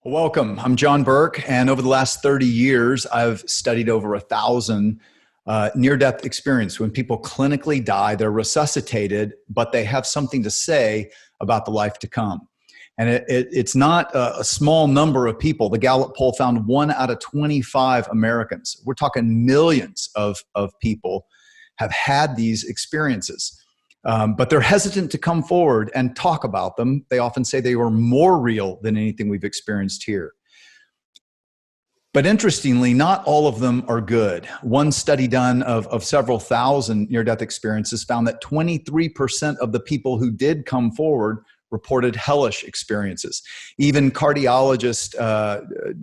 Welcome. I'm John Burke, and over the last 30 years, I've studied over 1,000 near-death experience. When people clinically die, they're resuscitated, but they have something to say about the life to come. And it's not a small number of people. The Gallup poll found 1 out of 25 Americans. We're talking millions of people have had these experiences. But they're hesitant to come forward and talk about them. They often say they were more real than anything we've experienced here. But interestingly, not all of them are good. One study done of several thousand near-death experiences found that 23% of the people who did come forward reported hellish experiences. Even cardiologist,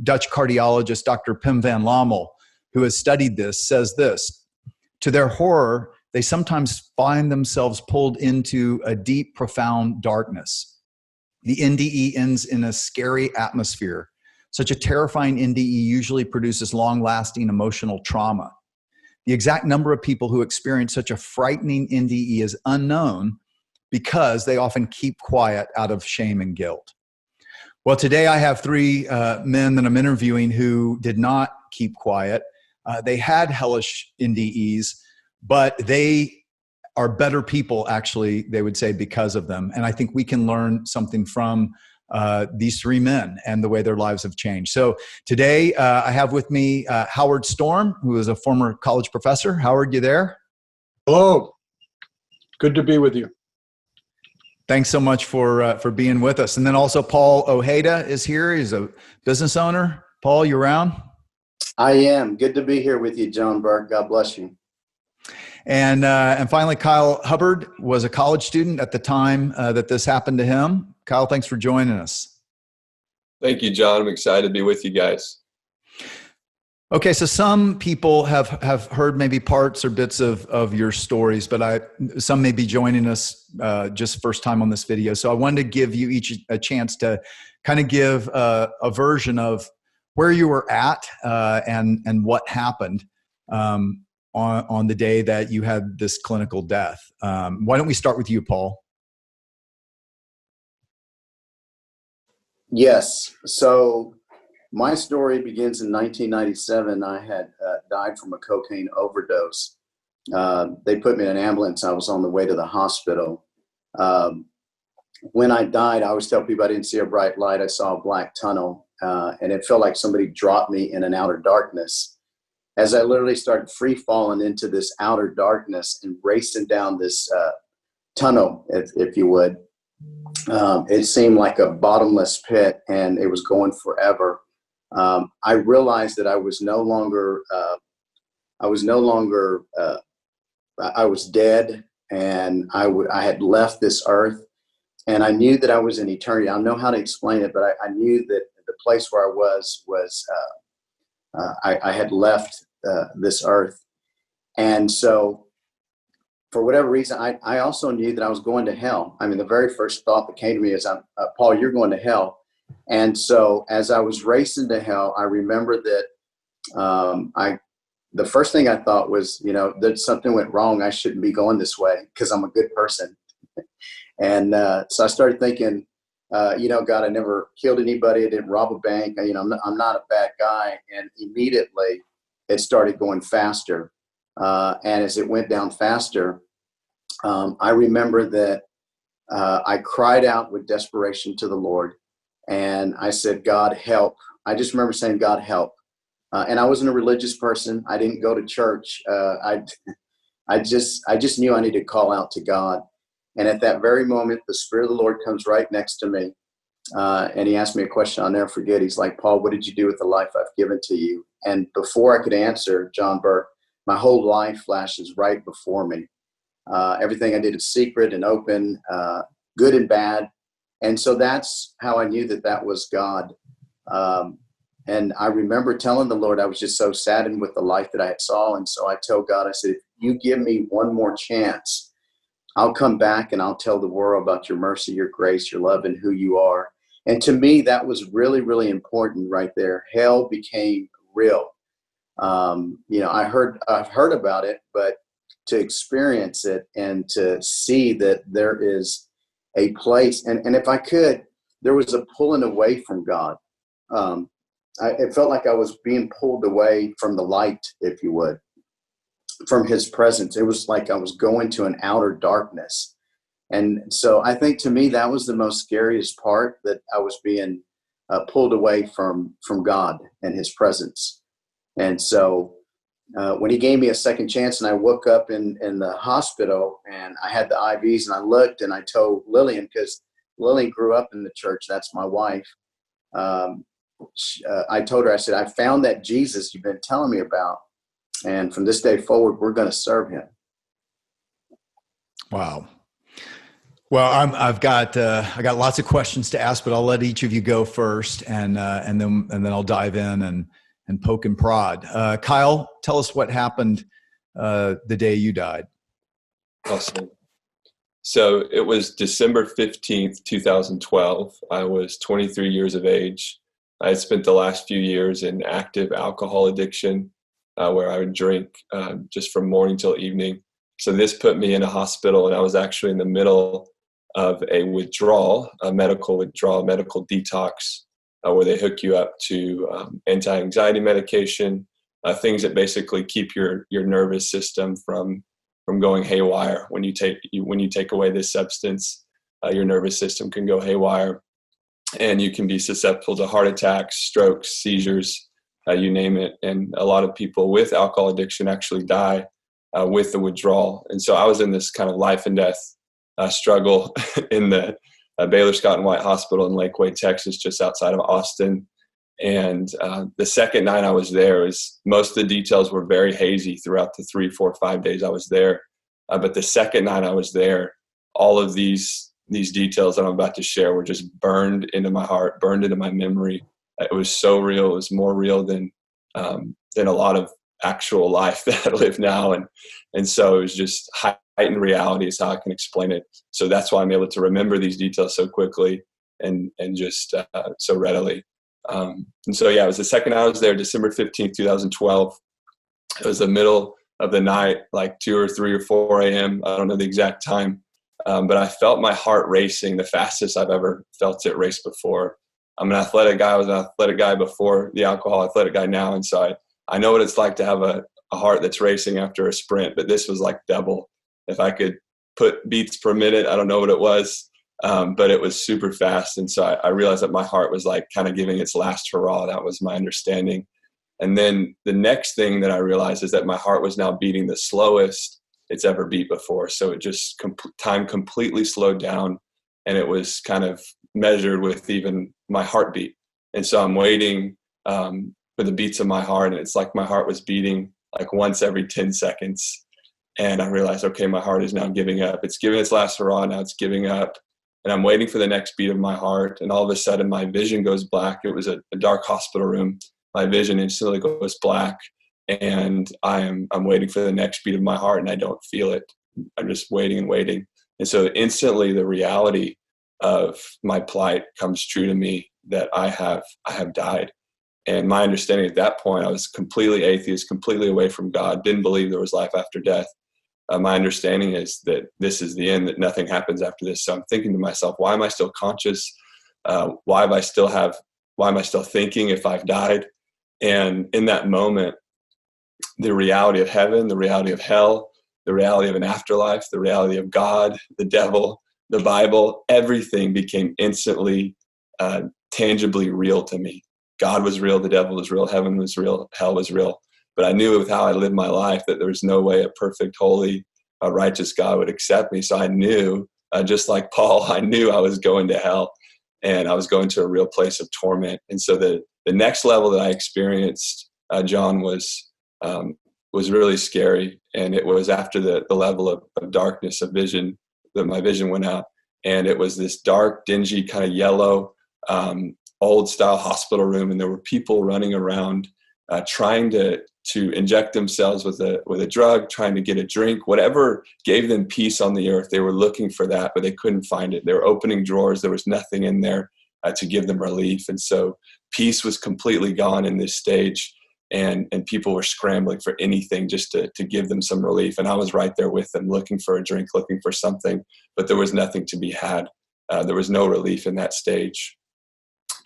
Dutch cardiologist, Dr. Pim van Lommel, who has studied this, says this: to their horror, they sometimes find themselves pulled into a deep, profound darkness. The NDE ends in a scary atmosphere. Such a terrifying NDE usually produces long-lasting emotional trauma. The exact number of people who experience such a frightening NDE is unknown because they often keep quiet out of shame and guilt. Well, today I have three men that I'm interviewing who did not keep quiet. They had hellish NDEs, but they are better people, actually, they would say, because of them. And I think we can learn something from these three men and the way their lives have changed. So today I have with me Howard Storm, who is a former college professor. Howard, you there? Hello. Good to be with you. Thanks so much for being with us. And then also Paul Ojeda is here. He's a business owner. Paul, you around? I am. Good to be here with you, John Burke. God bless you. And finally, Kyle Hubbard was a college student at the time that this happened to him. Kyle, thanks for joining us. Thank you, John. I'm excited to be with you guys. Okay, so some people have heard maybe parts or bits of your stories, but some may be joining us just first time on this video. So I wanted to give you each a chance to kind of give a version of where you were at and what happened on the day that you had this clinical death. Why don't we start with you, Paul? Yes. So my story begins in 1997. I had died from a cocaine overdose. They put me in an ambulance. I was on the way to the hospital. When I died, I always tell people I didn't see a bright light. I saw a black tunnel, and it felt like somebody dropped me in an outer darkness. As I literally started free falling into this outer darkness and racing down this tunnel, if you would, it seemed like a bottomless pit, and it was going forever. I realized that I was dead, and I had left this earth, and I knew that I was in eternity. I don't know how to explain it, but I knew that the place where I was I had left this earth. And so for whatever reason, I also knew that I was going to hell. I mean, the very first thought that came to me is, Paul, you're going to hell. And so as I was racing to hell, I remember that the first thing I thought was, that something went wrong. I shouldn't be going this way because I'm a good person. And so I started thinking, God, I never killed anybody. I didn't rob a bank. I'm not a bad guy. And immediately it started going faster. And as it went down faster, I remember that I cried out with desperation to the Lord. And I said, God, help. I just remember saying, God, help. And I wasn't a religious person. I didn't go to church. I just knew I needed to call out to God. And at that very moment, the Spirit of the Lord comes right next to me. And he asked me a question I'll never forget. He's like, Paul, what did you do with the life I've given to you? And before I could answer, John Burke, my whole life flashes right before me. Everything I did is secret and open, good and bad. And so that's how I knew that was God. And I remember telling the Lord I was just so saddened with the life that I had saw. And so I told God, I said, if you give me one more chance, I'll come back and I'll tell the world about your mercy, your grace, your love, and who you are. And to me, that was really, really important right there. Hell became real. I've heard about it, but to experience it and to see that there is a place, and if I could, there was a pulling away from God. it felt like I was being pulled away from the light, if you would, from his presence. It was like I was going to an outer darkness. And so I think to me, that was the most scariest part, that I was being pulled away from God and his presence. And so when he gave me a second chance and I woke up in the hospital and I had the IVs, and I looked and I told Lillian, because Lillian grew up in the church, that's my wife. I told her, I said, I found that Jesus you've been telling me about, and from this day forward, we're going to serve him. Wow. Well, I got lots of questions to ask, but I'll let each of you go first, and then I'll dive in and poke and prod. Kyle, tell us what happened the day you died. Awesome. So it was December 15th, 2012. I was 23 years of age. I had spent the last few years in active alcohol addiction, where I would drink just from morning till evening. So this put me in a hospital, and I was actually in the middle of a withdrawal, a medical detox, where they hook you up to anti-anxiety medication, things that basically keep your nervous system from going haywire. When you take away this substance, your nervous system can go haywire, and you can be susceptible to heart attacks, strokes, seizures, you name it. And a lot of people with alcohol addiction actually die with the withdrawal. And so I was in this kind of life and death struggle in the Baylor Scott and White Hospital in Lakeway, Texas, just outside of Austin. And the second night I was there, most of the details were very hazy throughout the 3, 4, 5 days I was there. But the second night I was there, all of these details that I'm about to share were just burned into my heart, burned into my memory. It was so real. It was more real than a lot of actual life that I live now. And so it was just heightened reality is how I can explain it. So that's why I'm able to remember these details so quickly and just so readily. And so, yeah, it was the second I was there, December 15th, 2012. It was the middle of the night, like 2 or 3 or 4 a.m. I don't know the exact time. But I felt my heart racing the fastest I've ever felt it race before. I'm an athletic guy. I was an athletic guy before the alcohol, athletic guy now. And so I know what it's like to have a heart that's racing after a sprint, but this was like double. If I could put beats per minute, I don't know what it was, but it was super fast. And so I realized that my heart was like kind of giving its last hurrah. That was my understanding. And then the next thing that I realized is that my heart was now beating the slowest it's ever beat before. So it just time completely slowed down, and it was kind of measured with even my heartbeat. And so I'm waiting for the beats of my heart, and it's like my heart was beating like once every 10 seconds. And I realized, okay, my heart is now giving up. It's giving its last hurrah. Now it's giving up. And I'm waiting for the next beat of my heart. And all of a sudden my vision goes black. It was a dark hospital room. My vision instantly goes black. And I'm waiting for the next beat of my heart, and I don't feel it. I'm just waiting and waiting. And so instantly the reality of my plight comes true to me, that I have died. And my understanding at that point, I was completely atheist, completely away from God, didn't believe there was life after death. My understanding is that this is the end, that nothing happens after this. So I'm thinking to myself, why am I still conscious? Why am I still thinking if I've died? And in that moment, the reality of heaven, the reality of hell, the reality of an afterlife, the reality of God, the devil, the Bible, everything became instantly, tangibly real to me. God was real, the devil was real, heaven was real, hell was real. But I knew with how I lived my life that there was no way a perfect, holy, righteous God would accept me. So I knew, just like Paul, I knew I was going to hell, and I was going to a real place of torment. And so the next level that I experienced, John, was really scary. And it was after the level of darkness of vision that my vision went out. And it was this dark, dingy, kind of yellow, old style hospital room. And there were people running around trying to inject themselves with a drug, trying to get a drink, whatever gave them peace on the earth. They were looking for that, but they couldn't find it. They were opening drawers. There was nothing in there to give them relief. And so peace was completely gone in this stage. And people were scrambling for anything just to give them some relief. And I was right there with them, looking for a drink, looking for something, but there was nothing to be had. There was no relief in that stage.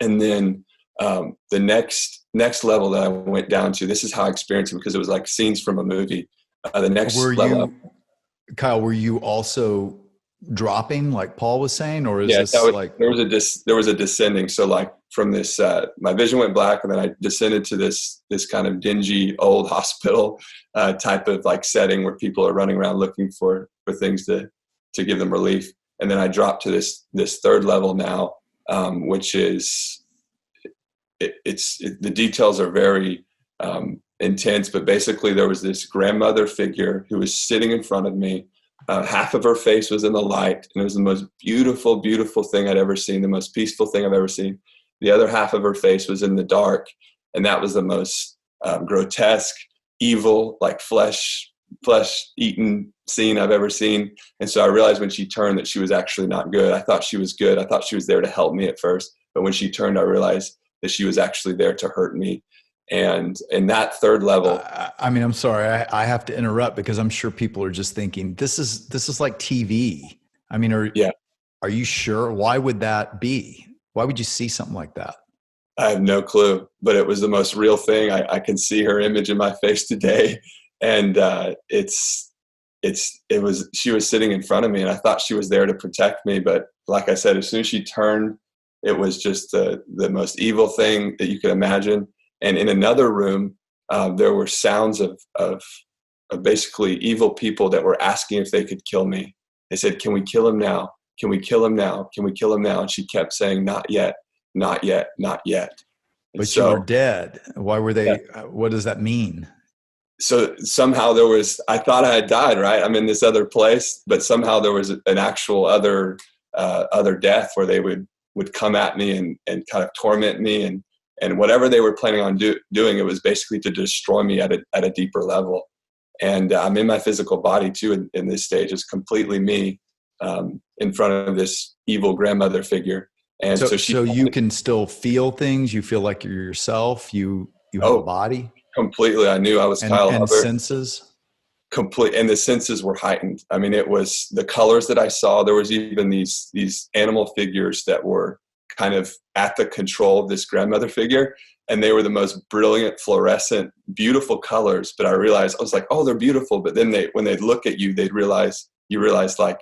And then The next level that I went down to, this is how I experienced it, because it was like scenes from a movie. The next level. Kyle, were you also dropping like Paul was saying, or is Yeah, this like there was a descending. So like from this, my vision went black, and then I descended to this kind of dingy old hospital type of like setting where people are running around looking for things to give them relief. And then I dropped to this third level now, which is the details are very intense, but basically there was this grandmother figure who was sitting in front of me. Half of her face was in the light, and it was the most beautiful, beautiful thing I'd ever seen, the most peaceful thing I've ever seen. The other half of her face was in the dark, and that was the most grotesque, evil, like flesh-eaten scene I've ever seen. And so I realized when she turned that she was actually not good. I thought she was good. I thought she was there to help me at first, but when she turned, I realized that she was actually there to hurt me. And in that third level, I mean, I'm sorry, I have to interrupt because I'm sure people are just thinking this is like TV. I mean, are you sure? Why would that be? Why would you see something like that? I have no clue, but it was the most real thing. I can see her image in my face today, and she was sitting in front of me, and I thought she was there to protect me. But like I said, as soon as she turned, it was just the most evil thing that you could imagine. And in another room, there were sounds of basically evil people that were asking if they could kill me. They said, "Can we kill him now? Can we kill him now? Can we kill him now?" And she kept saying, "Not yet, not yet, not yet." And but you were dead. Why were they? Yeah. What does that mean? So somehow I thought I had died, right? I'm in this other place, but somehow there was an actual other death where they would come at me and kind of torment me, and whatever they were planning on doing, it was basically to destroy me at a deeper level. And I'm in my physical body too in this stage. It's completely me in front of this evil grandmother figure. And so you can still feel things. You feel like you're yourself. You have a body. Completely. I knew I was Kyle Hubbard. And senses. And the senses were heightened. I mean, it was the colors that I saw. There was even these animal figures that were kind of at the control of this grandmother figure, and they were the most brilliant, fluorescent, beautiful colors. But I was like, oh, they're beautiful. But then when they'd look at you, you realize like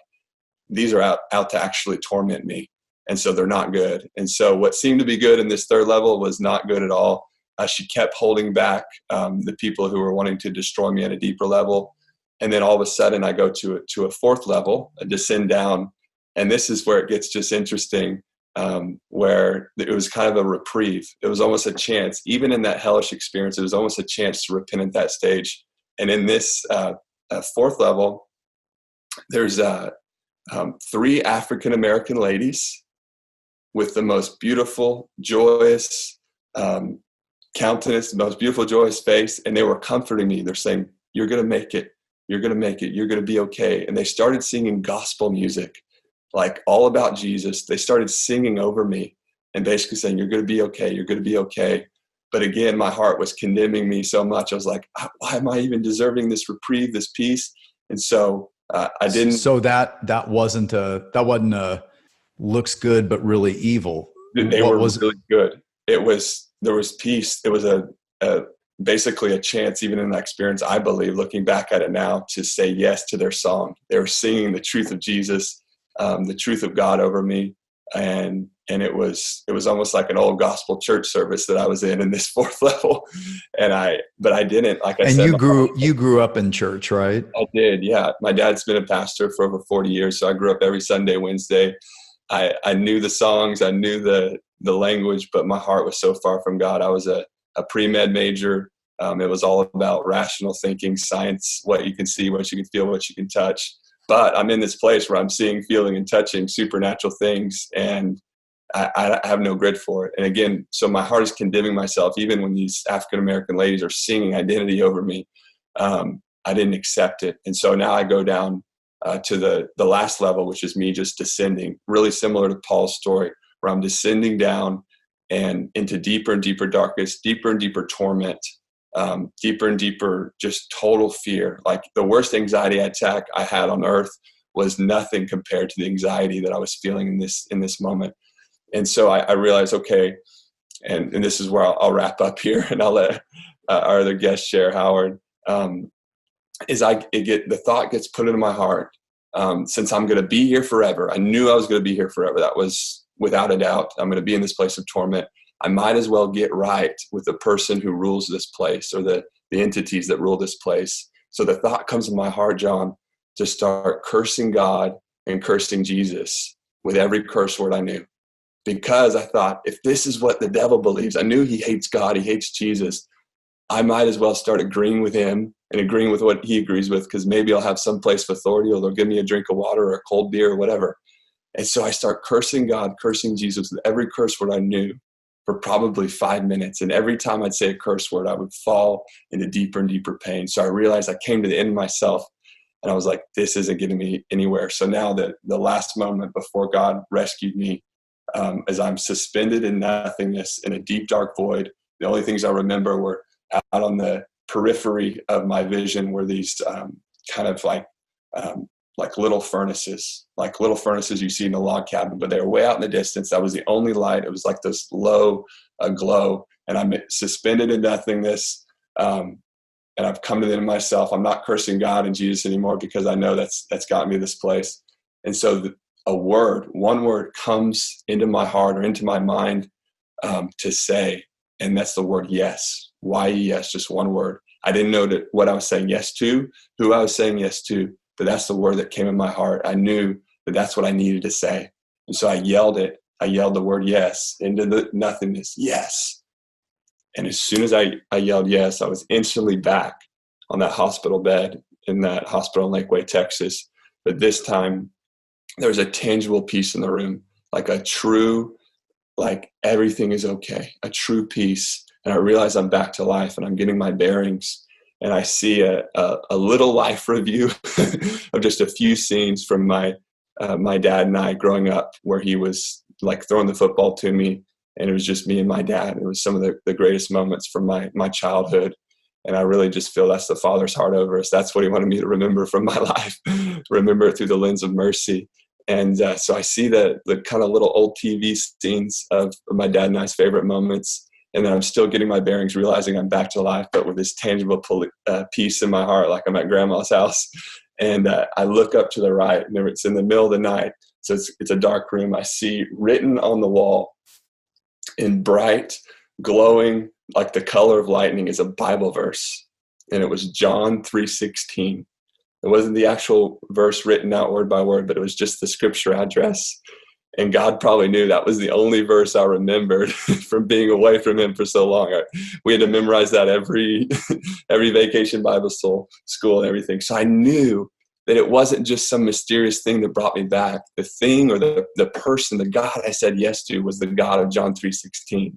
these are out to actually torment me, and so they're not good. And so what seemed to be good in this third level was not good at all. She kept holding back the people who were wanting to destroy me at a deeper level. And then all of a sudden I go to a fourth level, a descend down. And this is where it gets just interesting, where it was kind of a reprieve. It was almost a chance. Even in that hellish experience, it was almost a chance to repent at that stage. And in this fourth level, there's 3 African-American ladies with the most beautiful, joyous countenance, the most beautiful, joyous face, and they were comforting me. They're saying, "You're going to make it. You're going to make it. You're going to be okay." And they started singing gospel music, like all about Jesus. They started singing over me and basically saying, "You're going to be okay. You're going to be okay." But again, my heart was condemning me so much. I was like, why am I even deserving this reprieve, this peace? And so I didn't. So that wasn't a looks good, but really evil. They were really good. There was peace. It was basically a chance, even in that experience, I believe, looking back at it now, to say yes to their song. They were singing the truth of Jesus, the truth of God over me. And it was almost like an old gospel church service that I was in this fourth level. But I didn't, like I said. And you grew up in church, right? I did. Yeah. My dad's been a pastor for over 40 years. So I grew up every Sunday, Wednesday. I knew the songs, I knew the language, but my heart was so far from God. I was a pre-med major. It was all about rational thinking, science, what you can see, what you can feel, what you can touch. But I'm in this place where I'm seeing, feeling, and touching supernatural things, and I have no grid for it. And again, so my heart is condemning myself, even when these African-American ladies are singing identity over me. I didn't accept it. And so now I go down to the last level, which is me just descending, really similar to Paul's story, where I'm descending down and into deeper and deeper darkness, deeper and deeper torment, deeper and deeper just total fear. Like the worst anxiety attack I had on earth was nothing compared to the anxiety that I was feeling in this moment. And so I realized, okay, and this is where I'll wrap up here, and I'll let our other guest share, Howard. The thought gets put into my heart. Since I'm going to be here forever, I knew I was going to be here forever. That was without a doubt. I'm going to be in this place of torment. I might as well get right with the person who rules this place, or the entities that rule this place. So the thought comes in my heart, John, to start cursing God and cursing Jesus with every curse word I knew. Because I thought, if this is what the devil believes, I knew he hates God, he hates Jesus, I might as well start agreeing with him and agreeing with what he agrees with, because maybe I'll have some place of authority, or they'll give me a drink of water or a cold beer or whatever. And so I start cursing God, cursing Jesus with every curse word I knew for probably 5 minutes. And every time I'd say a curse word, I would fall into deeper and deeper pain. So I realized I came to the end of myself, and I was like, this isn't getting me anywhere. So now the last moment before God rescued me, as I'm suspended in nothingness in a deep, dark void, the only things I remember were out on the periphery of my vision were these kind of like little furnaces you see in a log cabin, but they were way out in the distance. That was the only light. It was like this low glow, and I'm suspended in nothingness. And I've come to the end of myself. I'm not cursing God and Jesus anymore, because I know that's gotten me to this place. And so one word comes into my heart or into my mind to say, and that's the word yes. Why yes? Just one word. I didn't know what I was saying yes to, who I was saying yes to, but that's the word that came in my heart. I knew that that's what I needed to say. And so I yelled it. I yelled the word yes into the nothingness. Yes. And as soon as I yelled yes, I was instantly back on that hospital bed in that hospital in Lakeway, Texas. But this time there was a tangible peace in the room, like a true, like everything is okay, a true peace. And I realize I'm back to life, and I'm getting my bearings. And I see a little life review of just a few scenes from my dad and I growing up, where he was like throwing the football to me, and it was just me and my dad. It was some of the greatest moments from my childhood. And I really just feel that's the Father's heart over us. That's what he wanted me to remember from my life, remember it through the lens of mercy. And so I see the kind of little old TV scenes of my dad and I's favorite moments. And then I'm still getting my bearings, realizing I'm back to life, but with this tangible peace in my heart, like I'm at grandma's house. And I look up to the right, and it's in the middle of the night. So it's a dark room. I see written on the wall in bright, glowing, like the color of lightning, is a Bible verse. And it was John 3:16. It wasn't the actual verse written out word by word, but it was just the scripture address. And God probably knew that was the only verse I remembered from being away from him for so long. We had to memorize that every vacation Bible school and everything. So I knew that it wasn't just some mysterious thing that brought me back. The thing, or the person, the God I said yes to, was the God of John 3:16,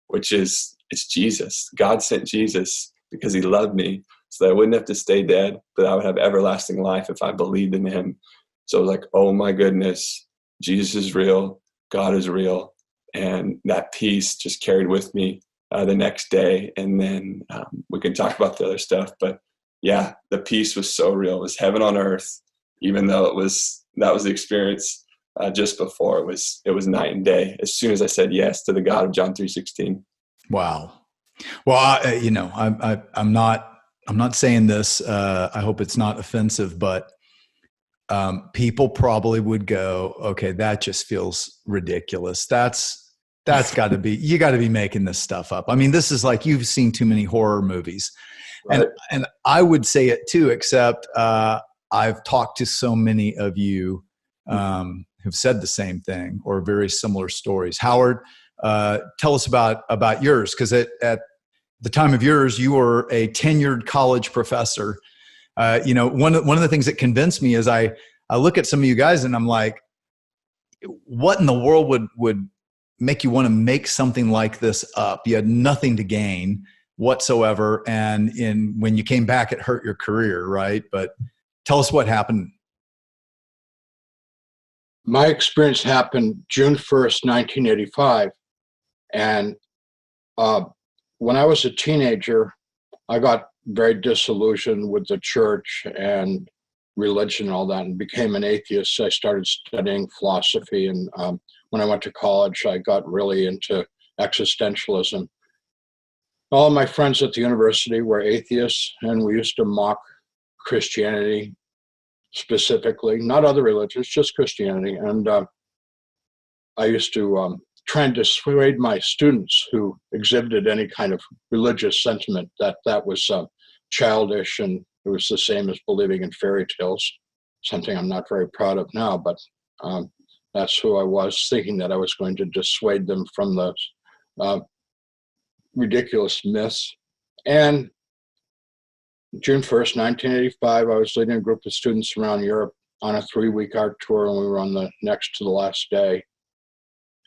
which is, it's Jesus. God sent Jesus because he loved me, so that I wouldn't have to stay dead, but I would have everlasting life if I believed in him. So I was like, oh my goodness, Jesus is real, God is real. And that peace just carried with me the next day. And then we can talk about the other stuff. But yeah, the peace was so real. It was heaven on earth, even though that was the experience just before. It was night and day as soon as I said yes to the God of John 3:16. Wow. Well, I'm not saying this. I hope it's not offensive, but people probably would go, okay, that just feels ridiculous. That's got to be, you got to be making this stuff up. I mean, this is like, you've seen too many horror movies. Right. And I would say it too, except I've talked to so many of you who've said the same thing or very similar stories. Howard, tell us about yours, because at the time of yours, you were a tenured college professor. One of the things that convinced me is I look at some of you guys and I'm like, what in the world would make you want to make something like this up? You had nothing to gain whatsoever. And when you came back, it hurt your career, right? But tell us what happened. My experience happened June 1st, 1985. And when I was a teenager, I got very disillusioned with the church and religion and all that, and became an atheist. I started studying philosophy. And when I went to college, I got really into existentialism. All of my friends at the university were atheists, and we used to mock Christianity specifically, not other religions, just Christianity. And I used to try and dissuade my students who exhibited any kind of religious sentiment that was childish, and it was the same as believing in fairy tales, something I'm not very proud of now, but that's who I was, thinking that I was going to dissuade them from the ridiculous myths. And June 1st, 1985, I was leading a group of students around Europe on a 3-week art tour, and we were on the next to the last day.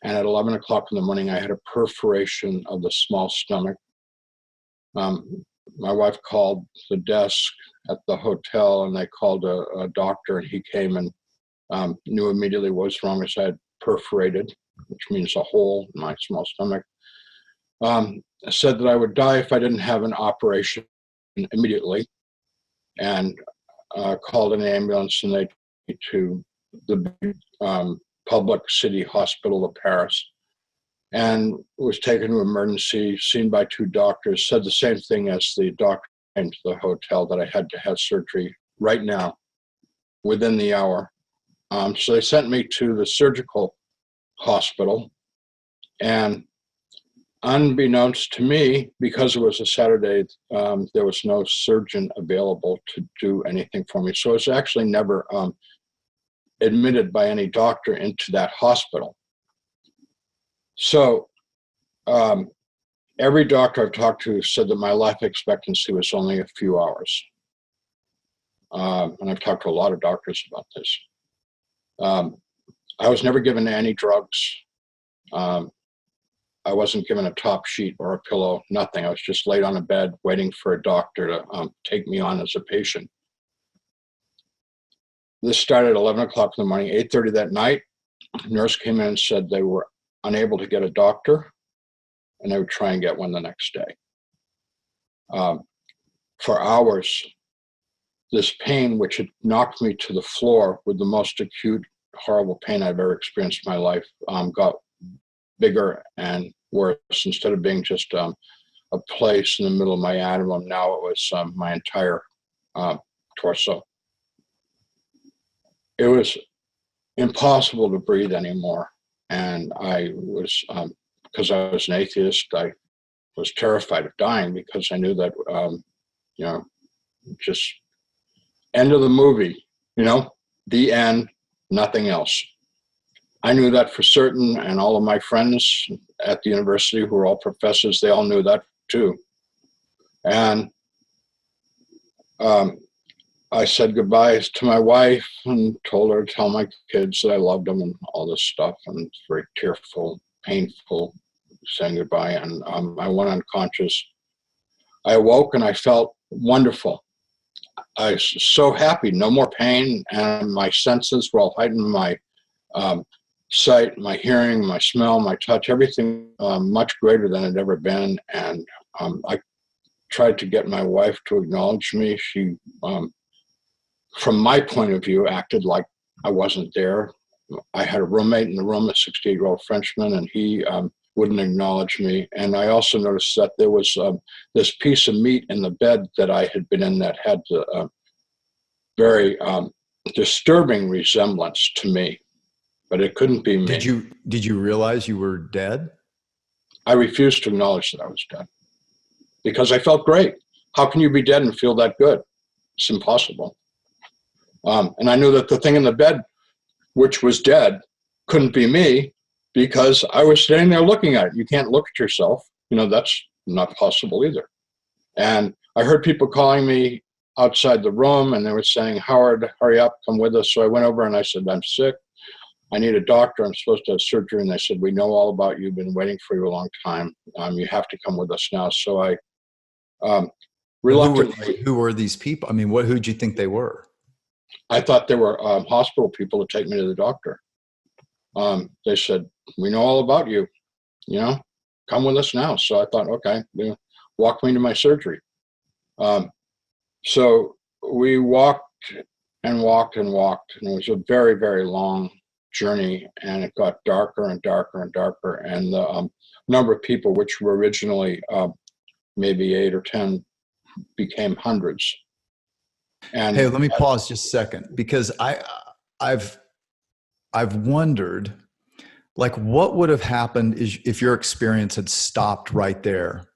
And at 11 o'clock in the morning, I had a perforation of the small stomach. My wife called the desk at the hotel, and they called a doctor, and he came and knew immediately what was wrong. As I had perforated, which means a hole in my small stomach. Said that I would die if I didn't have an operation immediately, and called an ambulance, and they took me to the public city hospital of Paris, and was taken to emergency, seen by 2 doctors, said the same thing as the doctor came to the hotel, that I had to have surgery right now, within the hour. So they sent me to the surgical hospital, and unbeknownst to me, because it was a Saturday, there was no surgeon available to do anything for me. So I was actually never admitted by any doctor into that hospital. So every doctor I've talked to said that my life expectancy was only a few hours. And I've talked to a lot of doctors about this. I was never given any drugs. I wasn't given a top sheet or a pillow, nothing. I was just laid on a bed waiting for a doctor to take me on as a patient. This started at 11 o'clock in the morning. 8:30 that night, a nurse came in and said they were unable to get a doctor, and they would try and get one the next day. For hours, this pain, which had knocked me to the floor with the most acute, horrible pain I've ever experienced in my life, got bigger and worse. Instead of being just a place in the middle of my abdomen, now it was my entire torso. It was impossible to breathe anymore. And I was, because I was an atheist, I was terrified of dying, because I knew that, just end of the movie, the end, nothing else. I knew that for certain, and all of my friends at the university, who were all professors, they all knew that too. And I said goodbye to my wife and told her to tell my kids that I loved them and all this stuff. And it's very tearful, painful saying goodbye. And I went unconscious. I awoke and I felt wonderful. I was so happy, no more pain, and my senses were all heightened. My sight, my hearing, my smell, my touch, everything much greater than it had ever been. And I tried to get my wife to acknowledge me. She, from my point of view, acted like I wasn't there. I had a roommate in the room, a 68-year-old Frenchman, and he wouldn't acknowledge me. And I also noticed that there was this piece of meat in the bed that I had been in that had a very disturbing resemblance to me, but it couldn't be me. Did you realize you were dead? I refused to acknowledge that I was dead, because I felt great. How can you be dead and feel that good? It's impossible. And I knew that the thing in the bed, which was dead, couldn't be me, because I was standing there looking at it. You can't look at yourself. That's not possible either. And I heard people calling me outside the room, and they were saying, "Howard, hurry up, come with us." So I went over and I said, "I'm sick. I need a doctor. I'm supposed to have surgery." And they said, "We know all about you. Been waiting for you a long time. You have to come with us now." So I reluctantly. Who were these people? I mean, who'd you think they were? I thought they were hospital people to take me to the doctor. They said, "We know all about you. Come with us now." So I thought, okay, walk me to my surgery. So we walked and walked and walked, and it was a very, very long journey, and it got darker and darker and darker. And the number of people, which were originally maybe 8 or 10, became hundreds. And Hey, let me pause just a second, because I've wondered, like, what would have happened if your experience had stopped right there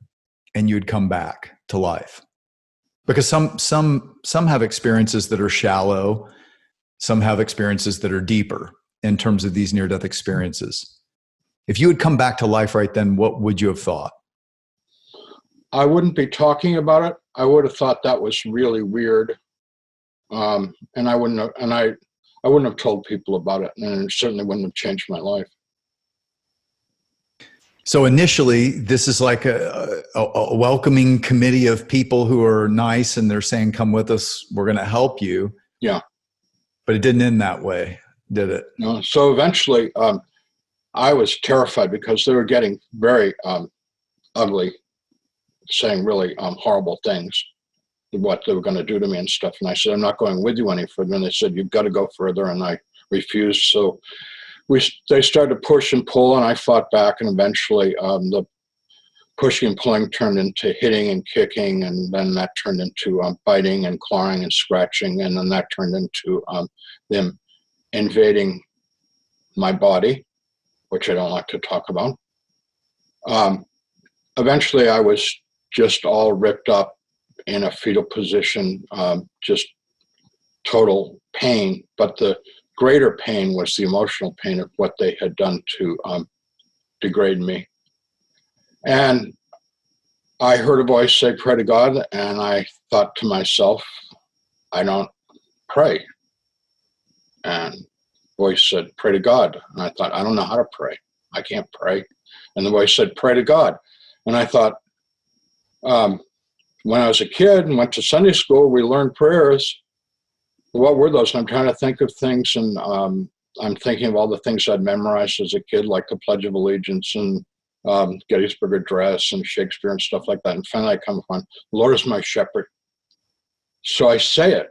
and you'd come back to life? Because some have experiences that are shallow, some have experiences that are deeper in terms of these near-death experiences. If you had come back to life right then, what would you have thought? I wouldn't be talking about it. I would have thought that was really weird, and I wouldn't have told people about it, and it certainly wouldn't have changed my life. So initially, this is like a welcoming committee of people who are nice, and they're saying, "Come with us. We're going to help you." Yeah. But it didn't end that way, did it? No. So eventually, I was terrified because they were getting very ugly, saying really horrible things, what they were going to do to me and stuff. And I said, "I'm not going with you any further." And they said, "You've got to go further." And I refused. So they started to push and pull, and I fought back. And eventually, the pushing and pulling turned into hitting and kicking, and then that turned into biting and clawing and scratching, and then that turned into them invading my body, which I don't like to talk about. Eventually, I was just all ripped up in a fetal position, just total pain. But the greater pain was the emotional pain of what they had done to degrade me. And I heard a voice say, "Pray to God." And I thought to myself, "I don't pray." And the voice said, "Pray to God." And I thought, "I don't know how to pray. I can't pray." And the voice said, "Pray to God." And I thought, when I was a kid and went to Sunday school, we learned prayers. What were those? And I'm trying to think of things, and I'm thinking of all the things I'd memorized as a kid, like the Pledge of Allegiance and Gettysburg Address and Shakespeare and stuff like that. And finally I come upon, "The Lord is my shepherd." So I say it.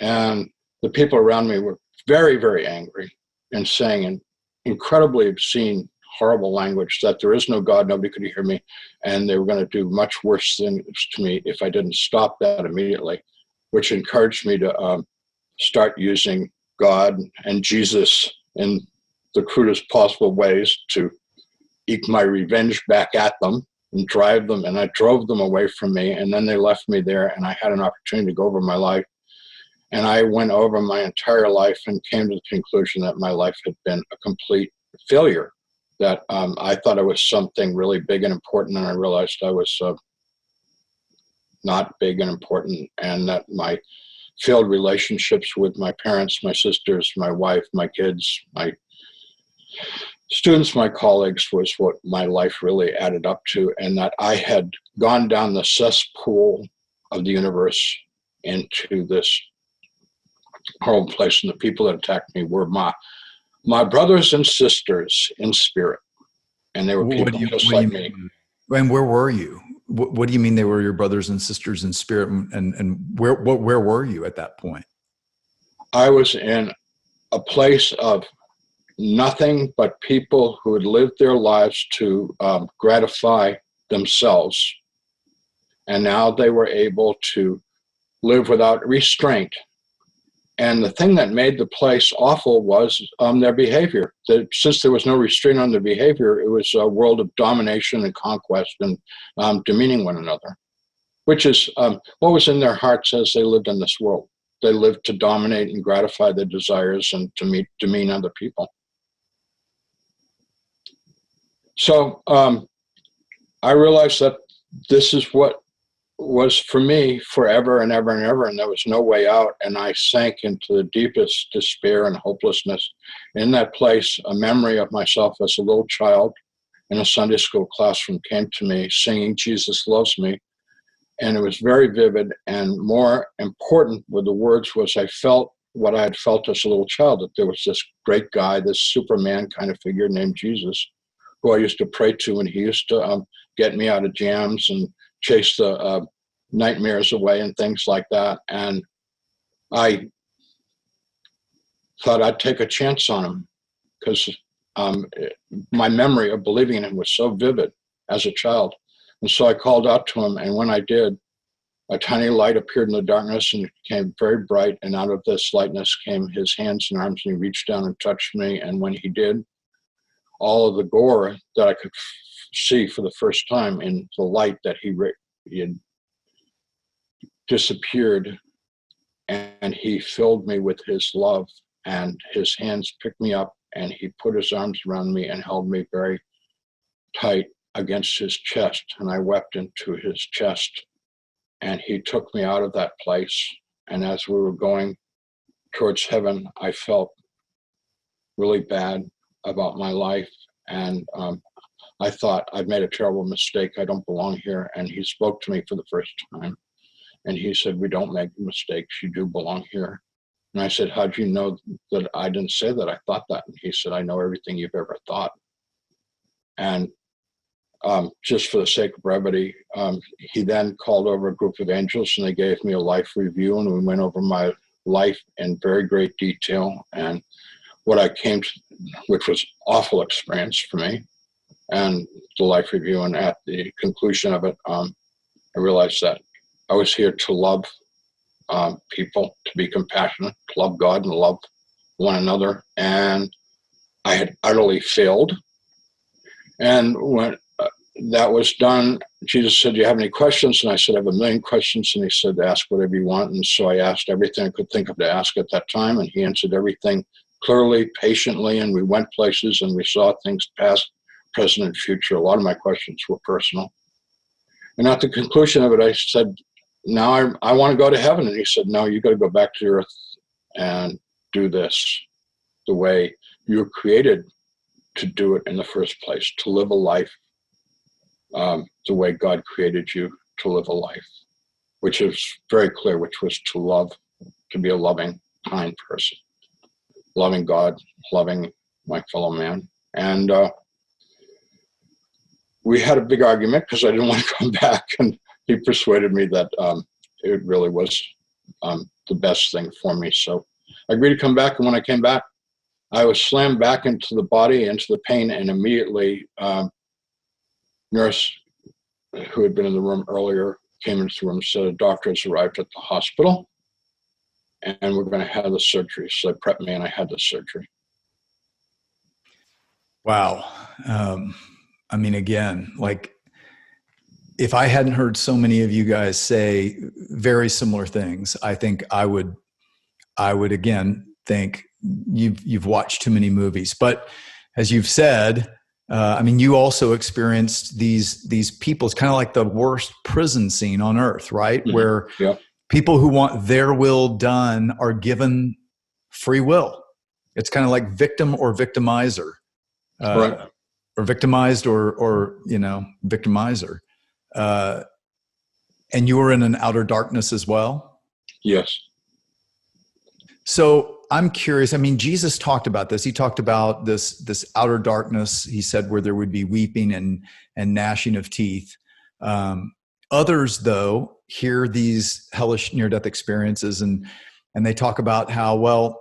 And the people around me were very, very angry and saying in incredibly obscene, horrible language that there is no God, nobody could hear me, and they were going to do much worse things to me if I didn't stop that immediately, which encouraged me to start using God and Jesus in the crudest possible ways to eke my revenge back at them and drive them. And I drove them away from me, and then they left me there, and I had an opportunity to go over my life. And I went over my entire life and came to the conclusion that my life had been a complete failure, that I thought it was something really big and important, and I realized I was not big and important, and that my failed relationships with my parents, my sisters, my wife, my kids, my students, my colleagues was what my life really added up to, and that I had gone down the cesspool of the universe into this horrible place, and the people that attacked me were my brothers and sisters in spirit, and they were people just like me. And where were you? What do you mean they were your brothers and sisters in spirit? And where were you at that point? I was in a place of nothing but people who had lived their lives to gratify themselves, and now they were able to live without restraint. And the thing that made the place awful was their behavior. Since there was no restraint on their behavior, it was a world of domination and conquest and demeaning one another, which is what was in their hearts as they lived in this world. They lived to dominate and gratify their desires and to demean other people. So I realized that this is what was for me forever and ever and ever, and there was no way out. And I sank into the deepest despair and hopelessness. In that place, a memory of myself as a little child in a Sunday school classroom came to me singing "Jesus Loves Me." And it was very vivid, and more important with the words was I felt what I had felt as a little child, that there was this great guy, this Superman kind of figure named Jesus, who I used to pray to, and he used to get me out of jams and chase the nightmares away and things like that. And I thought I'd take a chance on him, because my memory of believing in him was so vivid as a child. And so I called out to him, and when I did, a tiny light appeared in the darkness, and it became very bright, and out of this lightness came his hands and arms, and he reached down and touched me. And when he did, all of the gore that I could see for the first time in the light that he had disappeared, and he filled me with his love, and his hands picked me up, and he put his arms around me and held me very tight against his chest, and I wept into his chest, and he took me out of that place. And as we were going towards heaven, I felt really bad about my life, and I thought I've made a terrible mistake. I don't belong here. And he spoke to me for the first time, and he said, "We don't make mistakes. You do belong here." And I said, "How'd you know that I didn't say that? I thought that." And he said, "I know everything you've ever thought." And just for the sake of brevity, he then called over a group of angels, and they gave me a life review, and we went over my life in very great detail and what I came to, which was awful experience for me, and the life review. And at the conclusion of it, I realized that I was here to love people, to be compassionate, to love God and love one another. And I had utterly failed. And when that was done, Jesus said, "Do you have any questions?" And I said, "I have a million questions." And he said, "Ask whatever you want." And so I asked everything I could think of to ask at that time. And he answered everything clearly, patiently. And we went places and we saw things past, present, and future. A lot of my questions were personal. And at the conclusion of it, I said, "Now I want to go to heaven." And he said, "No, you got to go back to earth and do this the way you were created to do it in the first place, to live a life the way God created you to live a life," which is very clear, which was to love, to be a loving, kind person, loving God, loving my fellow man. And we had a big argument because I didn't want to come back, and he persuaded me that it really was the best thing for me. So I agreed to come back, and when I came back, I was slammed back into the body, into the pain, and immediately nurse who had been in the room earlier came into the room and said, "A doctor has arrived at the hospital, and we're going to have the surgery." So they prepped me, and I had the surgery. Wow. I mean, again, like, if I hadn't heard so many of you guys say very similar things, I think I would again think you've watched too many movies. But as you've said, I mean, you also experienced these people. It's kind of like the worst prison scene on earth, right? Mm-hmm. Where Yep. people who want their will done are given free will. It's kind of like victim or victimizer, Right. or victimized or victimizer. And you were in an outer darkness as well? Yes. So I'm curious. I mean, Jesus talked about this. He talked about this outer darkness. He said where there would be weeping and gnashing of teeth. Others, though, hear these hellish near-death experiences, and they talk about how, well,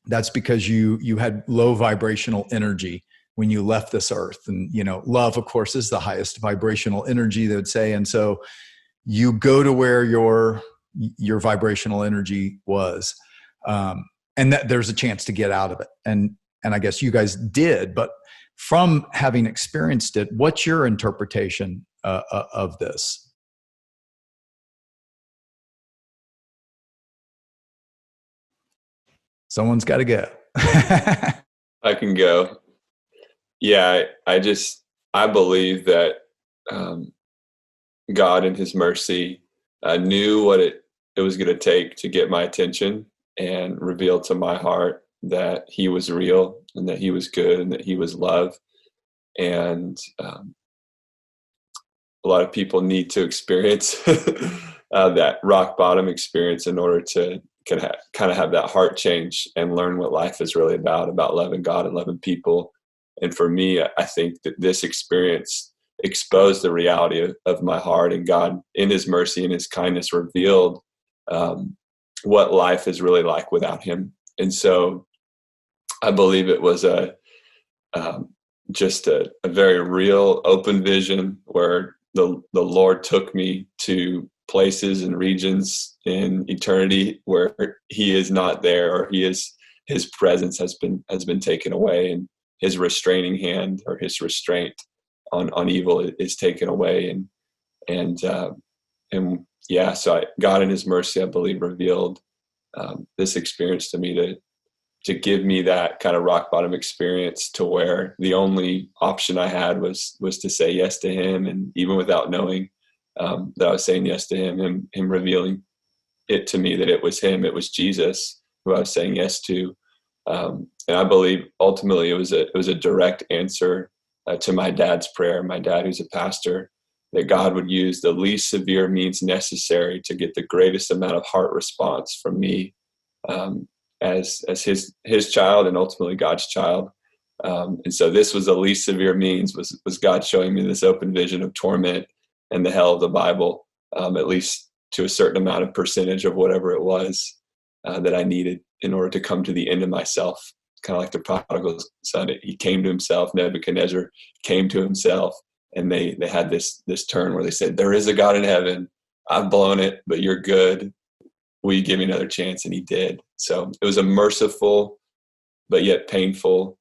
that's because you had low vibrational energy when you left this earth. And, love, of course, is the highest vibrational energy, they would say. And so you go to where your vibrational energy was. And that there's a chance to get out of it. And I guess you guys did, but from having experienced it, what's your interpretation of this? Someone's got to go. I can go. Yeah, I believe that God in his mercy knew what it was going to take to get my attention and reveal to my heart that he was real and that he was good and that he was love. And a lot of people need to experience that rock bottom experience in order to kind of have that heart change and learn what life is really about loving God and loving people. And for me, I think that this experience exposed the reality of my heart, and God in his mercy and his kindness revealed what life is really like without him. And so I believe it was a just a very real open vision where the Lord took me to places and regions in eternity where he is not there, or his presence has been taken away, and his restraining hand or his restraint on evil is taken away. And yeah, so God in his mercy, I believe, revealed this experience to me to give me that kind of rock bottom experience, to where the only option I had was to say yes to him. And even without knowing that I was saying yes to him revealing it to me that it was him, it was Jesus who I was saying yes to. And I believe ultimately it was a direct answer to my dad's prayer, my dad who's a pastor, that God would use the least severe means necessary to get the greatest amount of heart response from me as his child, and ultimately God's child. And so this was the least severe means, was God showing me this open vision of torment and the hell of the Bible, at least to a certain amount of percentage of whatever it was that I needed in order to come to the end of myself. Kind of like the prodigal son, he came to himself. Nebuchadnezzar came to himself, and they had this turn where they said, there is a God in heaven. I've blown it, but you're good. Will you give me another chance? And he did. So it was a merciful, but yet painful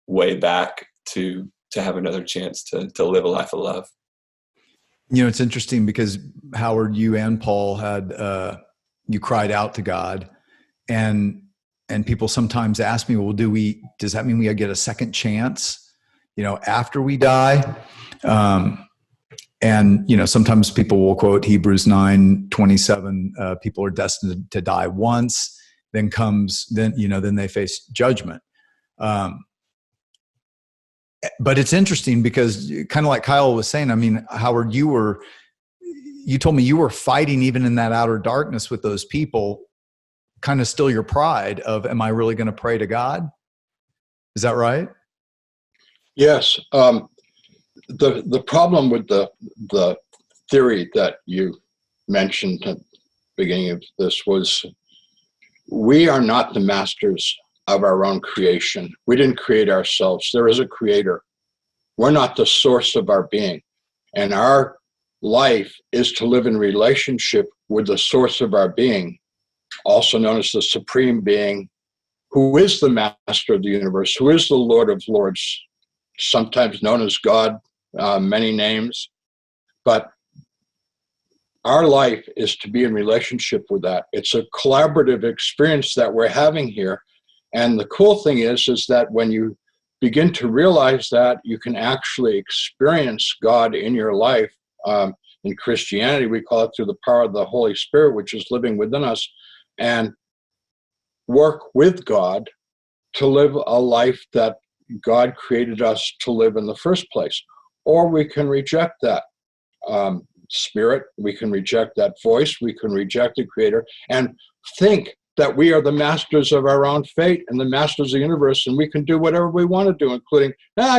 way back to have another chance to live a life of love. You know, it's interesting because Howard, you and Paul had, you cried out to God, and people sometimes ask me, well, does that mean we get a second chance, after we die? And, sometimes people will quote Hebrews 9:27, people are destined to die once, then they face judgment. But it's interesting because, kind of like Kyle was saying, I mean, Howard, you told me you were fighting even in that outer darkness with those people, kind of still your pride of, am I really going to pray to God? Is that right? Yes. The problem with the theory that you mentioned at the beginning of this was, we are not the masters of our own creation. We didn't create ourselves. There is a creator. We're not the source of our being. And our life is to live in relationship with the source of our being, also known as the supreme being, who is the master of the universe, who is the Lord of Lords, sometimes known as God, many names. But our life is to be in relationship with that. It's a collaborative experience that we're having here. And the cool thing is that when you begin to realize that, you can actually experience God in your life. In Christianity, we call it through the power of the Holy Spirit, which is living within us, and work with God to live a life that God created us to live in the first place. Or we can reject that spirit, we can reject that voice, we can reject the creator, and think that we are the masters of our own fate and the masters of the universe, and we can do whatever we want to do, including,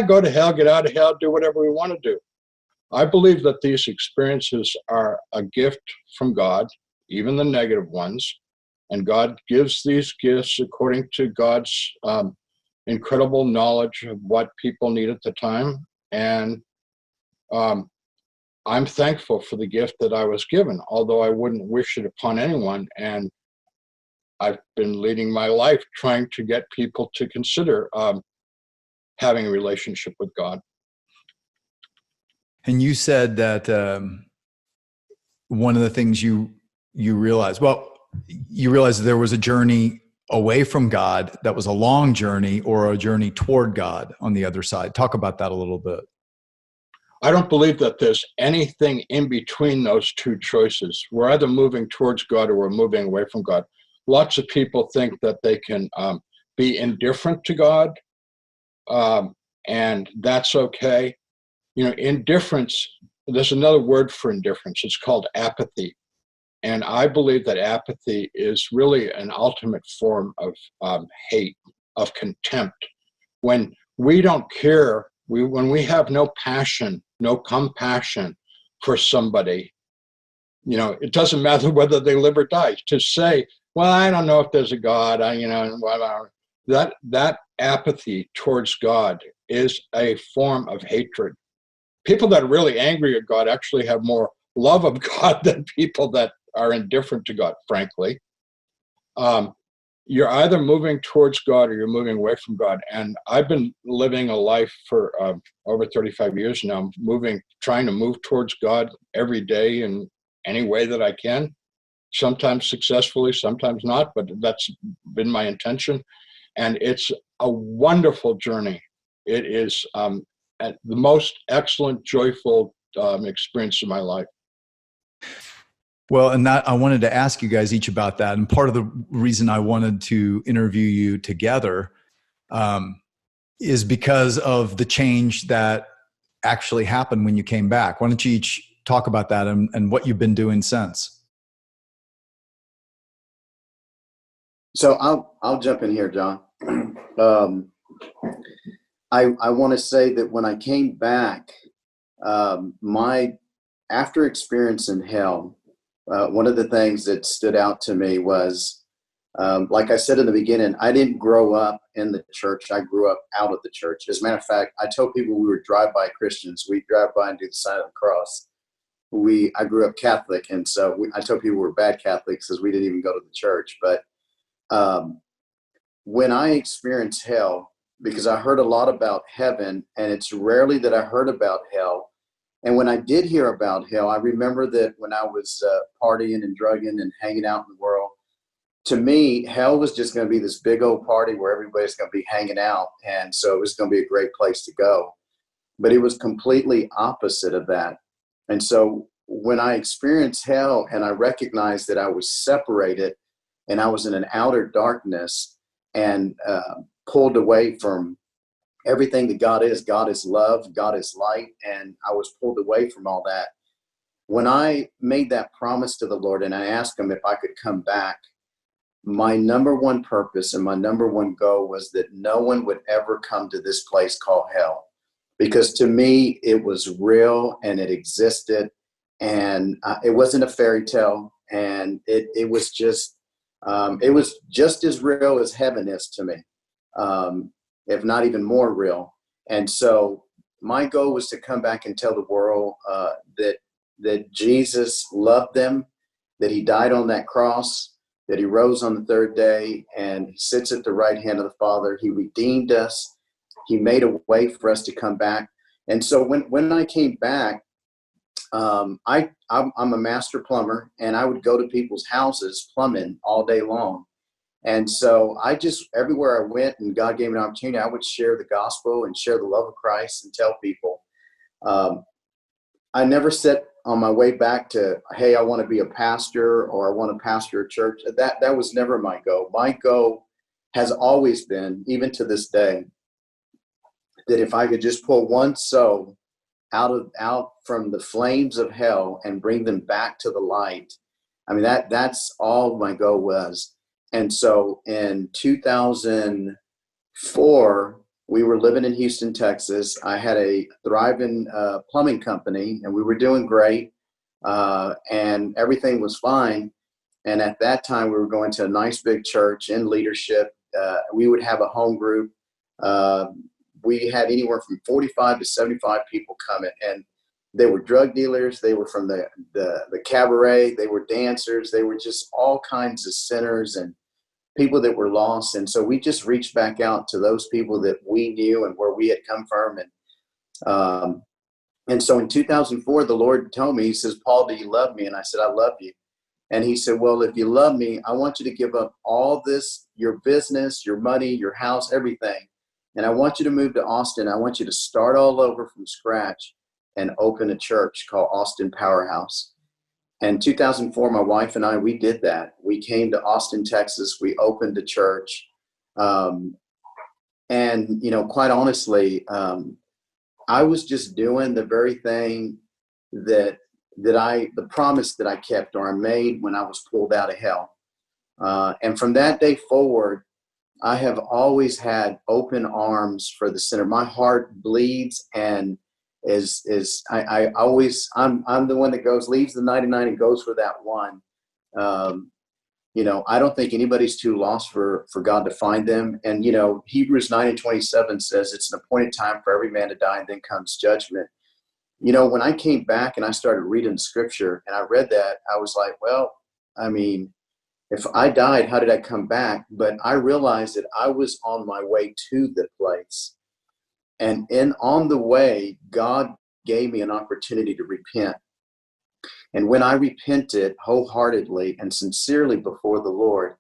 go to hell, get out of hell, do whatever we want to do. I believe that these experiences are a gift from God, even the negative ones, and God gives these gifts according to God's incredible knowledge of what people need at the time. And I'm thankful for the gift that I was given, although I wouldn't wish it upon anyone. And I've been leading my life trying to get people to consider having a relationship with God. And you said that one of the things you realized, you realized that there was a journey away from God that was a long journey, or a journey toward God on the other side. Talk about that a little bit. I don't believe that there's anything in between those two choices. We're either moving towards God or we're moving away from God. Lots of people think that they can be indifferent to God, and that's okay. Indifference, there's another word for indifference. It's called apathy. And I believe that apathy is really an ultimate form of hate, of contempt. When we don't care, when we have no passion, no compassion for somebody, it doesn't matter whether they live or die. To say, well, I don't know if there's a God, that apathy towards God is a form of hatred. People that are really angry at God actually have more love of God than people that are indifferent to God, frankly. You're either moving towards God or you're moving away from God. And I've been living a life for over 35 years now, trying to move towards God every day in any way that I can, sometimes successfully, sometimes not, but that's been my intention. And it's a wonderful journey. It is the most excellent, joyful experience of my life. Well, and that I wanted to ask you guys each about that. And part of the reason I wanted to interview you together is because of the change that actually happened when you came back. Why don't you each talk about that and what you've been doing since? So I'll jump in here, John. I want to say that when I came back, after experiencing hell, one of the things that stood out to me was, like I said in the beginning, I didn't grow up in the church. I grew up out of the church. As a matter of fact, I told people we were drive-by Christians. We drive by and do the sign of the cross. I grew up Catholic, and so I told people we were bad Catholics because we didn't even go to the church. But when I experienced hell, because I heard a lot about heaven, and it's rarely that I heard about hell. And when I did hear about hell, I remember that when I was partying and drugging and hanging out in the world, to me, hell was just going to be this big old party where everybody's going to be hanging out. And so it was going to be a great place to go. But it was completely opposite of that. And so when I experienced hell and I recognized that I was separated and I was in an outer darkness and pulled away from everything that God is love, God is light, and I was pulled away from all that. When I made that promise to the Lord and I asked him if I could come back, my number one purpose and my number one goal was that no one would ever come to this place called hell. Because to me, it was real and it existed, and it wasn't a fairy tale, and it was just as real as heaven is to me, if not even more real. And so my goal was to come back and tell the world that Jesus loved them, that he died on that cross, that he rose on the third day, and he sits at the right hand of the Father. He redeemed us. He made a way for us to come back. And so when I came back, I'm a master plumber, and I would go to people's houses plumbing all day long. And so everywhere I went and God gave me an opportunity, I would share the gospel and share the love of Christ and tell people. I never said on my way back to, hey, I want to be a pastor or I want to pastor a church. That was never my goal. My goal has always been, even to this day, that if I could just pull one soul out from the flames of hell and bring them back to the light. I mean, that's all my goal was. And so in 2004, we were living in Houston, Texas. I had a thriving plumbing company, and we were doing great, and everything was fine. And at that time, we were going to a nice big church in leadership. We would have a home group. We had anywhere from 45 to 75 people coming, and they were drug dealers. They were from the cabaret. They were dancers. They were just all kinds of sinners and people that were lost. And so we just reached back out to those people that we knew and where we had come from. And so in 2004, the Lord told me, he says, Paul, do you love me? And I said, I love you. And he said, well, if you love me, I want you to give up all this, your business, your money, your house, everything. And I want you to move to Austin. I want you to start all over from scratch and open a church called Austin Powerhouse. And 2004, my wife and I, we did that. We came to Austin, Texas. We opened a church. And, quite honestly, I was just doing the very thing the promise that I kept or I made when I was pulled out of hell. And from that day forward, I have always had open arms for the sinner. My heart bleeds and I'm the one that leaves the 99 and goes for that one. I don't think anybody's too lost for God to find them. And, Hebrews 9:27 says it's an appointed time for every man to die, and then comes judgment. When I came back and I started reading scripture and I read that, I was like, well, I mean, if I died, how did I come back? But I realized that I was on my way to the place. And on the way, God gave me an opportunity to repent. And when I repented wholeheartedly and sincerely before the Lord,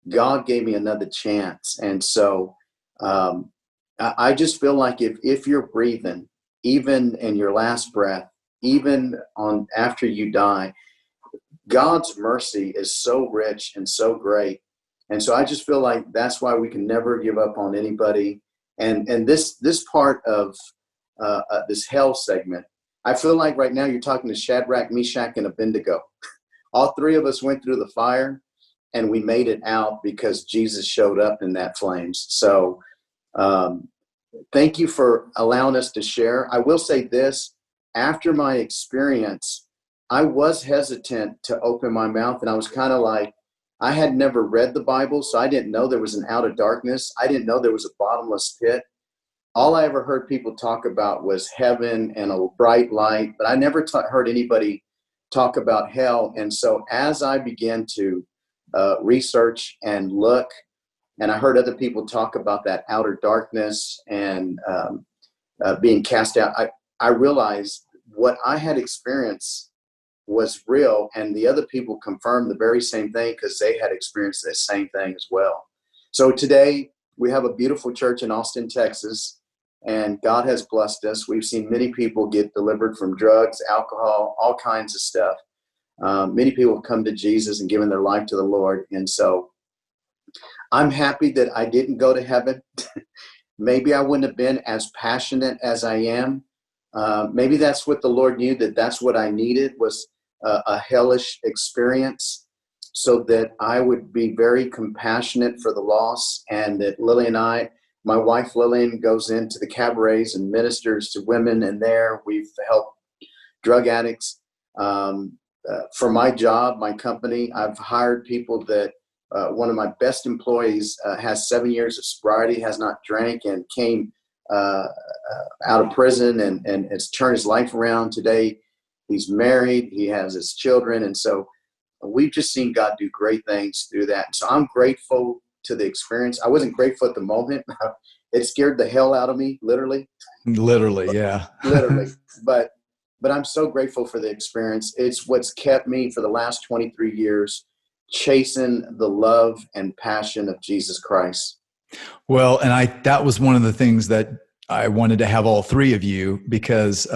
God gave me another chance. And so I just feel like if you're breathing, even in your last breath, even after you die, God's mercy is so rich and so great. And so I just feel like that's why we can never give up on anybody. And this part of this hell segment, I feel like right now you're talking to Shadrach, Meshach, and Abednego. All three of us went through the fire, and we made it out because Jesus showed up in that flames. So thank you for allowing us to share. I will say this, after my experience, I was hesitant to open my mouth, and I was kind of like, I had never read the Bible, so I didn't know there was an outer darkness. I didn't know there was a bottomless pit. All I ever heard people talk about was heaven and a bright light, but I never heard anybody talk about hell. And so as I began to research and look, and I heard other people talk about that outer darkness and being cast out, I realized what I had experienced was real, and the other people confirmed the very same thing because they had experienced the same thing as well. So today we have a beautiful church in Austin, Texas, and God has blessed us. We've seen many people get delivered from drugs, alcohol, all kinds of stuff. Many people have come to Jesus and given their life to the Lord. And so I'm happy that I didn't go to heaven. Maybe I wouldn't have been as passionate as I am. Maybe that's what the Lord knew, that's what I needed, was a hellish experience, so that I would be very compassionate for the lost. And that Lily and I, my wife Lillian, goes into the cabarets and ministers to women, and there we've helped drug addicts. For my job, my company, I've hired people that one of my best employees has 7 years of sobriety, has not drank, and came out of prison and has turned his life around. Today he's married, he has his children, and so we've just seen God do great things through that. So I'm grateful to the experience. I wasn't grateful at the moment. It scared the hell out of me, literally. Yeah. Literally. But I'm so grateful for the experience. It's what's kept me for the last 23 years chasing the love and passion of Jesus Christ. Well, and that was one of the things that I wanted to have all three of you, because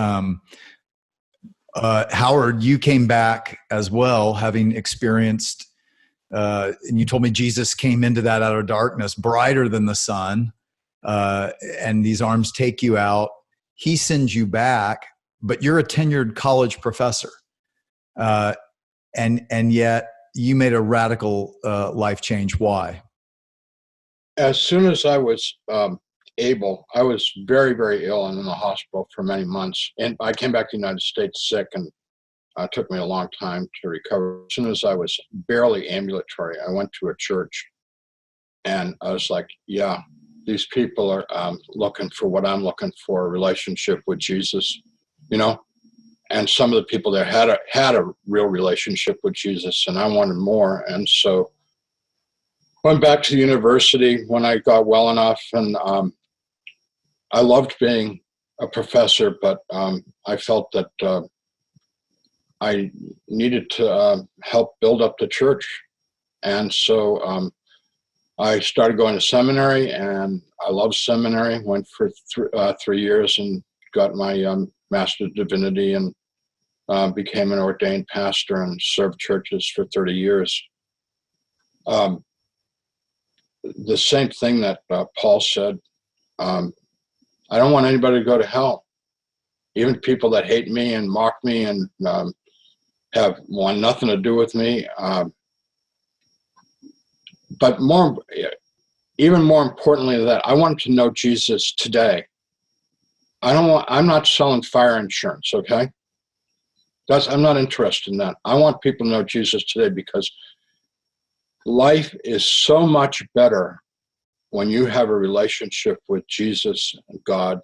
Howard, you came back as well, having experienced, and you told me Jesus came into that outer darkness, brighter than the sun, and these arms take you out. He sends you back, but you're a tenured college professor, and yet you made a radical life change. Why? As soon as I was able, I was very, very ill and in the hospital for many months. And I came back to the United States sick, and it took me a long time to recover. As soon as I was barely ambulatory, I went to a church, and I was like, yeah, these people are looking for what I'm looking for, a relationship with Jesus, And some of the people there had a real relationship with Jesus, and I wanted more. And so went back to university when I got well enough, and I loved being a professor, but I felt that I needed to help build up the church. And so I started going to seminary, and I loved seminary, went for 3 years and got my Master's of Divinity, and became an ordained pastor and served churches for 30 years. The same thing that Paul said, I don't want anybody to go to hell. Even people that hate me and mock me and want nothing to do with me. But even more importantly than that, I want to know Jesus today. I'm not selling fire insurance, okay? I'm not interested in that. I want people to know Jesus today, because life is so much better when you have a relationship with Jesus and God.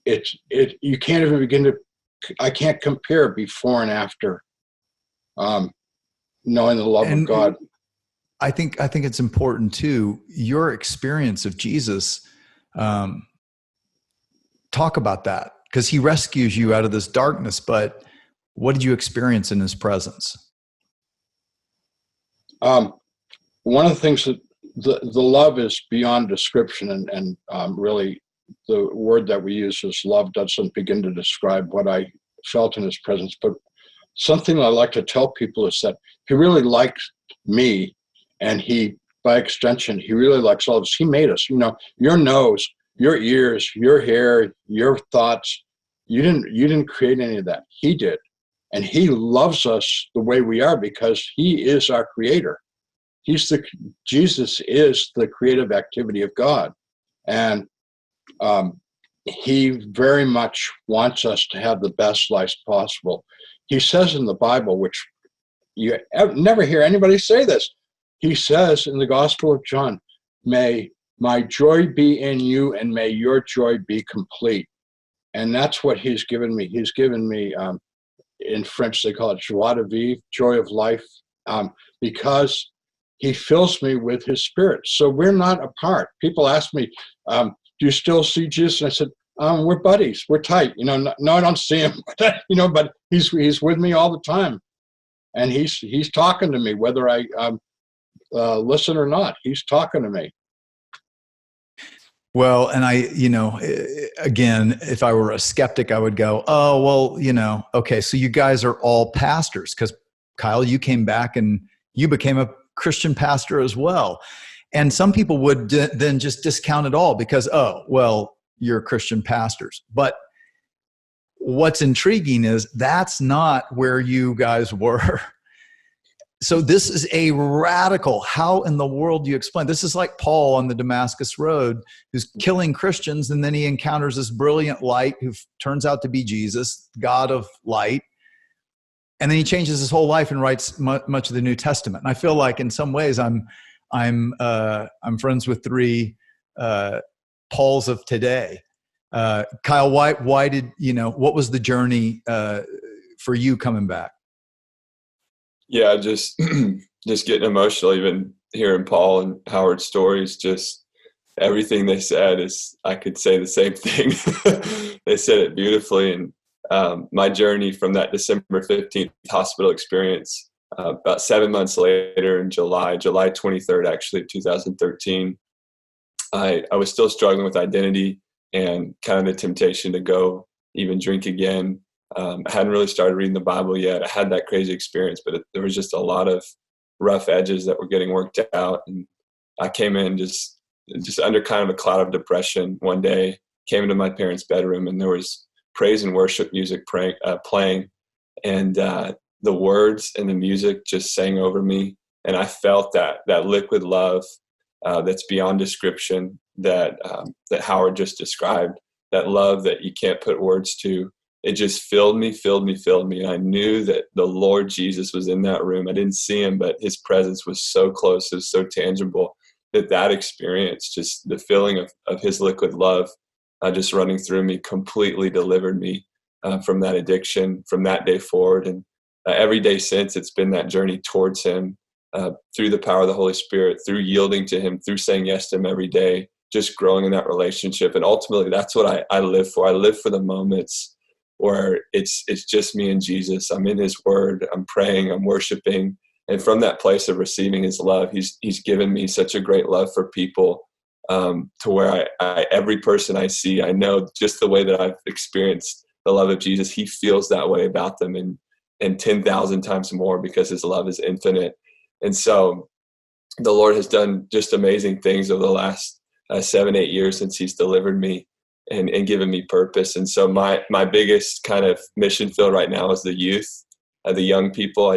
You can't even begin to, I can't compare before and after, knowing the love of God. I think it's important too. Your experience of Jesus, talk about that, because he rescues you out of this darkness. But what did you experience in his presence? One of the things that the love is beyond description, and really the word that we use is love doesn't begin to describe what I felt in his presence. But something I like to tell people is that he really likes me, and he, by extension, he really likes all of us. He made us. You know, your nose, your ears, your hair, your thoughts. You didn't create any of that. He did. And he loves us the way we are because he is our creator. Jesus is the creative activity of God. And he very much wants us to have the best life possible. He says in the Bible, which you never hear anybody say this, he says in the Gospel of John, may my joy be in you and may your joy be complete. And that's what he's given me. He's given me, in French, they call it joie de vivre, joy of life, because he fills me with his spirit. So we're not apart. People ask me, do you still see Jesus? And I said, we're buddies. We're tight. You know, no, I don't see him, you know, but he's with me all the time. And he's talking to me, whether I listen or not. He's talking to me. Well, and again, if I were a skeptic, I would go, oh, well, okay, so you guys are all pastors, because Kyle, you came back and you became a Christian pastor as well. And some people would then just discount it all because, oh, well, you're Christian pastors. But what's intriguing is that's not where you guys were. So this is a radical, how in the world do you explain? This is like Paul on the Damascus Road, who's killing Christians, and then he encounters this brilliant light who turns out to be Jesus, God of light. And then he changes his whole life and writes much of the New Testament. And I feel like in some ways I'm friends with three Pauls of today. Kyle, why did what was the journey for you coming back? Yeah, just getting emotional, even hearing Paul and Howard's stories. Just everything they said is, I could say the same thing. They said it beautifully. And my journey from that December 15th hospital experience, about 7 months later in July 23rd, actually, 2013, I was still struggling with identity and kind of the temptation to go even drink again. I hadn't really started reading the Bible yet. I had that crazy experience, but there was just a lot of rough edges that were getting worked out. And I came in just under kind of a cloud of depression one day, came into my parents' bedroom, and there was praise and worship music playing. And the words and the music just sang over me. And I felt that liquid love that's beyond description that Howard just described, that love that you can't put words to. It just filled me. And I knew that the Lord Jesus was in that room. I didn't see him, but his presence was so close, it was so tangible, that experience, just the feeling of his liquid love just running through me, completely delivered me from that addiction from that day forward. And every day since, it's been that journey towards him through the power of the Holy Spirit, through yielding to him, through saying yes to him every day, just growing in that relationship. And ultimately, that's what I live for. I live for the moments where it's just me and Jesus. I'm in his word, I'm praying, I'm worshiping. And from that place of receiving his love, he's given me such a great love for people, to where I every person I see, I know just the way that I've experienced the love of Jesus, he feels that way about them, and 10,000 times more, because his love is infinite. And so the Lord has done just amazing things over the last 7-8 years since he's delivered me and given me purpose. And so my biggest kind of mission field right now is the youth, the young people.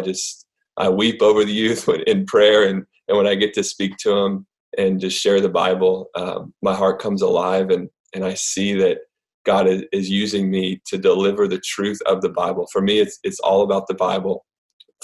I weep over the youth in prayer, and when I get to speak to them and just share the Bible, my heart comes alive, and I see that God is using me to deliver the truth of the Bible. For me, it's all about the Bible.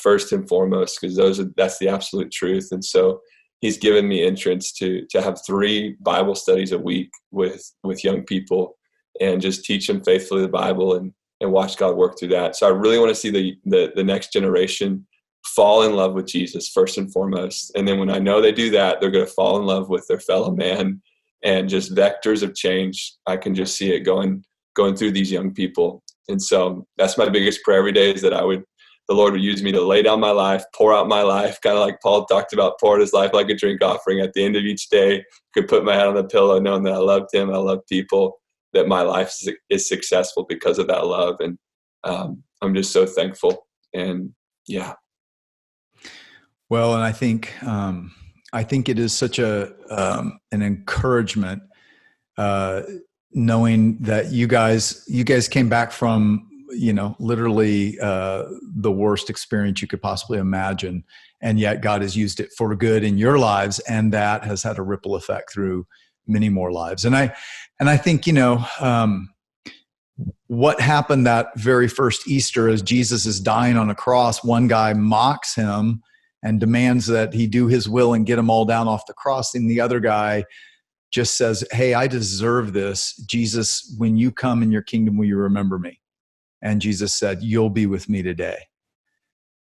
first and foremost, because that's the absolute truth. And so he's given me entrance to have 3 Bible studies a week with young people and just teach them faithfully the Bible and watch God work through that. So I really want to see the next generation fall in love with Jesus first and foremost. And then when I know they do that, they're going to fall in love with their fellow man, and just vectors of change. I can just see it going through these young people. And so that's my biggest prayer every day, is that the Lord would use me to lay down my life, pour out my life, kind of like Paul talked about, pouring his life like a drink offering. At the end of each day, could put my head on the pillow knowing that I loved him, I love people, that my life is successful because of that love. And I'm just so thankful. And yeah. Well, and I think it is such an encouragement, knowing that you guys came back from, literally the worst experience you could possibly imagine, and yet God has used it for good in your lives, and that has had a ripple effect through many more lives. And I think what happened that very first Easter, as Jesus is dying on a cross, one guy mocks him and demands that he do his will and get them all down off the cross. And the other guy just says, "Hey, I deserve this. Jesus, when you come in your kingdom, will you remember me?" And Jesus said, "You'll be with me today."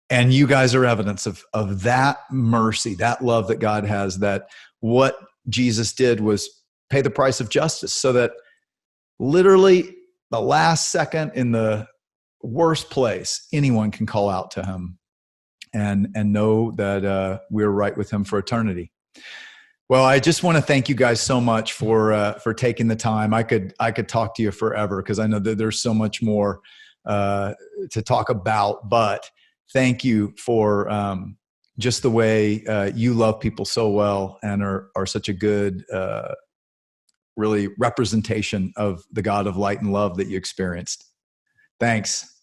And you guys are evidence of that mercy, that love that God has, that what Jesus did was pay the price of justice, so that literally the last second in the worst place, anyone can call out to him and know that we're right with him for eternity. Well, I just want to thank you guys so much for taking the time. I could talk to you forever, because I know that there's so much more to talk about, but thank you for just the way you love people so well and are such a good, really representation of the God of light and love that you experienced. Thanks.